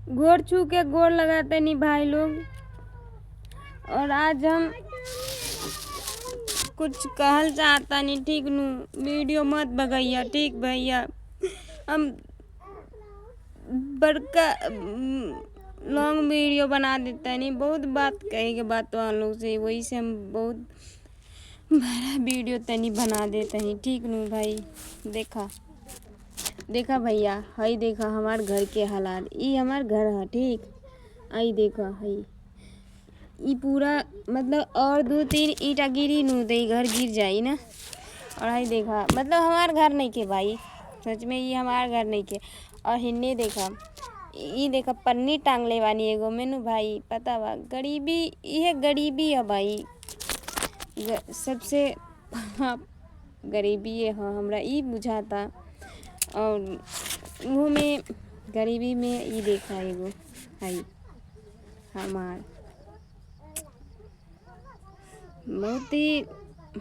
गोड़ छू के गोड़ लगाते नहीं भाई लोग। और आज हम कुछ कहल चाहता नहीं, ठीक नू। वीडियो मत भगैया, ठीक भैया। हम बड़का लॉन्ग वीडियो बना देता नहीं, बहुत बात कहेंगे बात तो लोग से, वही से हम बहुत बड़ा वीडियो तनी बना देते हैं, ठीक नू भाई। देखा भैया, हई देखा हमार घर के हालात। ई हमार घर है, ठीक। आई देखा हई, ई पूरा मतलब और 2-3 ईंटा गिरी नू तो घर गिर जाई ना। और हई देखा मतलब हमार घर नहीं के भाई, सच में ये हमार घर नहीं के। और हिन्ने देखा, ई देखा पन्नी टांगले बानी एगो मेनू भाई, पता बा गरीबी, यह गरीबी है भाई। सबसे गरीबी है हमरा ई बुझाता। और मुँह में गरीबी में ई देखा एगो हई हमार बहुत ही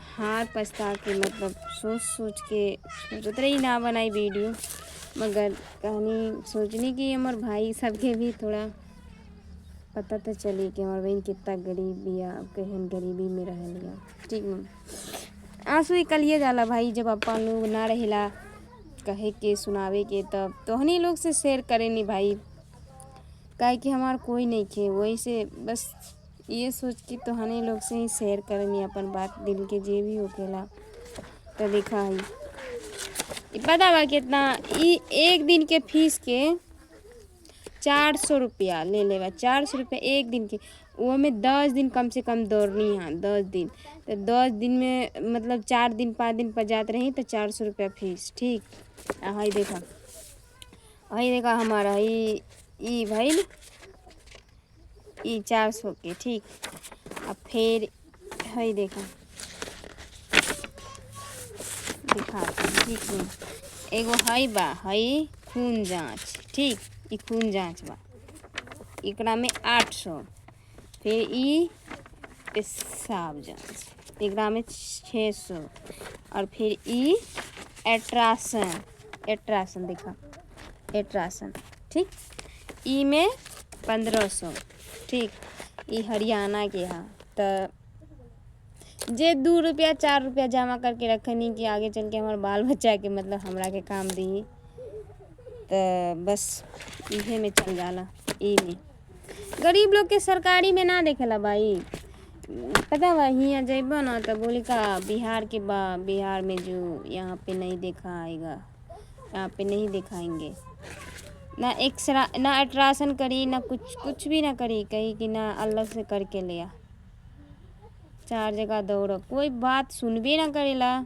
हार पछता के, मतलब सोच के सोचत रही ना बनाई वीडियो, मगर कहानी सोचनी कि हमार भाई सबके भी थोड़ा पता तो चली कि हमार बहन कितना गरीब बिया, केहन गरीबी में रह लिया, ठीक ना। आंसू ही कलिए जाला भाई, जब अपन लोग ना रहेला कहे के सुनावे के, तब तोहनी लोग से शेयर करे नी भाई, काहे कि हमार कोई नहीं खे। वही से बस ये सोच के तोहनी लोग से ही शेयर करनी अपन बात, दिल के जे भी होकेला। तो देखा है पता बा कितना, ई एक दिन के फीस के 400 रुपया ले लेवा। 400 रुपया एक दिन के, वो में 10 दिन कम से कम दौड़नी है, 10 दिन। तो 10 दिन में मतलब 4 दिन 5 दिन पर जात रही तो 400 रुपया फीस, ठीक। हई देखा हमारा ई भाई ई 400 के, ठीक। अब फिर हई देखा ठीक है, एगो हई बा, हई खून जांच, ठीक। ई खून जांच बा, एकरा में 800। फिर ई पेशाब जांच, एकरा में 600। और फिर ई एट्रासन देखा, एट्रासन, ठीक। ई में 1500, ठीक। ई हरियाणा के हा। तो जे 2 रुपया 4 रुपया जमा करके रखनी कि आगे चल के हमारे बाल बच्चा के मतलब हमरा के काम दी, तो बस इहे में चल जाला। ई में गरीब लोग के सरकारी में ना देखेला भाई, पता बा हियाँ जइबा ना तो बोली का बिहार के बा, बिहार में जो यहाँ पे नहीं देखा आएगा, यहाँ पे नहीं दिखाएंगे ना। एक्सरा ना अल्ट्रासाउंड करी ना कुछ भी ना करी, कही कि ना अलग से करके लिया। 4 जगह दौड़, कोई बात सुनबे ना करेला,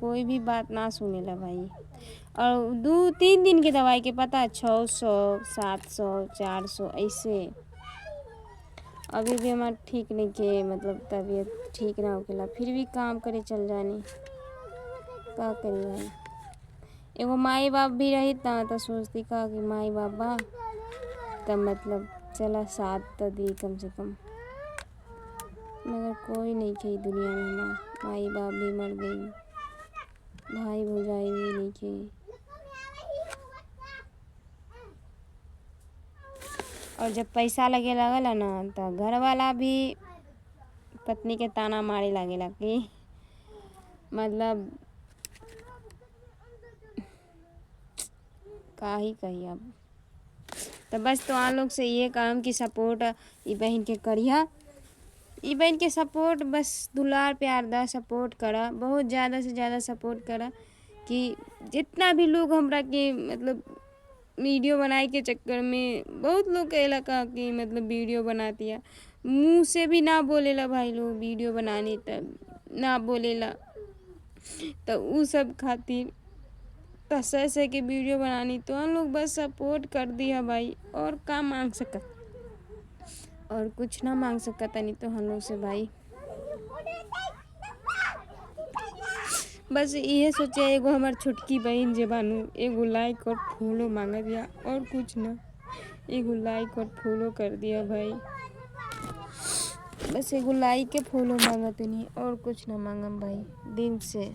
कोई भी बात ना सुनेला भाई। और 2-3 दिन की दवाई के पता 600 700 400 ऐसे। अभी भी हमारा ठीक नहीं के, मतलब तबीयत ठीक ना होकेला, फिर भी काम करे चल जानी, का करी भाई। एगो माई बाप भी रही तो सोचती का कि माई बाप बा तब मतलब चला साथ तो दी कम से कम, मगर कोई नहीं खे दुनिया में। हमार माई बाप भी मर गई, भाई भौजाई भी नहीं खे। और जब पैसा लगे लगला ना तो घर वाला भी पत्नी के ताना मारे लगेला कि मतलब का ही कही अब। तो बस तो आप लोग से ये काम की सपोर्ट ई बहन के करिया, ई बहन के सपोर्ट बस दुलार प्यार दा, सपोर्ट करा, बहुत ज़्यादा से ज़्यादा सपोर्ट करा कि जितना भी लोग हमरा के मतलब वीडियो बनाए के चक्कर में बहुत लोग कहेला का कि मतलब वीडियो बनाती है, मुँह से भी ना बोलेला भाई लोग वीडियो बनानी तब ना बोलेला। तो उ सब खातिर तो सह के वीडियो बनानी, तो हम लोग बस सपोर्ट कर दिया भाई, और का मांग सकत, और कुछ ना मांग सकत नहीं तो हम लोग से भाई। बस ये सोचे एगो हमार छोटकी बहन जे बानू एगो लाइक और फॉलो मांगा दिया, और कुछ ना, एगो लाइक और फॉलो कर दिया भाई। बस एगो लाइक के फॉलो मांगा तो नहीं, और कुछ ना मांगम भाई दिल से।